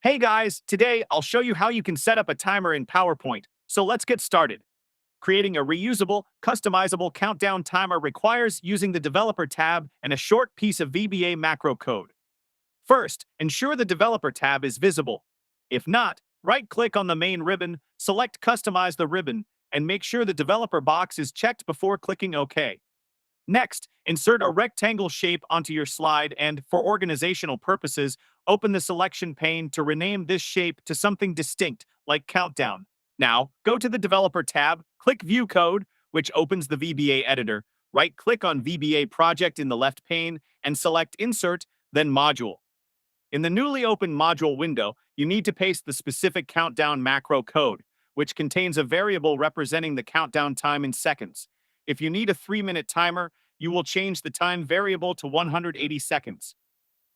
Hey guys, today I'll show you how you can set up a timer in PowerPoint. So let's get started. Creating a reusable, customizable countdown timer requires using the Developer tab and a short piece of VBA macro code. First, ensure the Developer tab is visible. If not, right-click on the main ribbon, select Customize the ribbon, and make sure the Developer box is checked before clicking OK. Next, insert a rectangle shape onto your slide and, for organizational purposes, open the selection pane to rename this shape to something distinct, like Countdown. Now, go to the Developer tab, click View Code, which opens the VBA editor, right-click on VBA Project in the left pane, and select Insert, then Module. In the newly opened module window, you need to paste the specific countdown macro code, which contains a variable representing the countdown time in seconds. If you need a 3-minute timer, you will change the time variable to 180 seconds.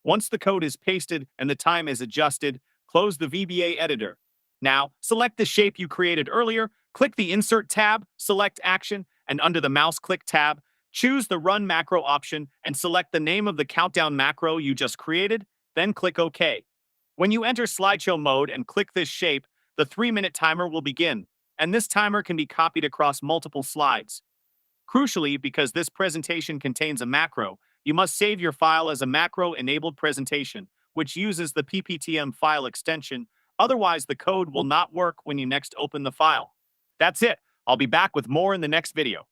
Once the code is pasted and the time is adjusted, close the VBA editor. Now, select the shape you created earlier, click the Insert tab, select Action, and under the Mouse click tab, choose the Run Macro option and select the name of the countdown macro you just created, then click OK. When you enter slideshow mode and click this shape, the 3-minute timer will begin, and this timer can be copied across multiple slides. Crucially, because this presentation contains a macro, you must save your file as a macro-enabled presentation, which uses the PPTM file extension. Otherwise, the code will not work when you next open the file. That's it. I'll be back with more in the next video.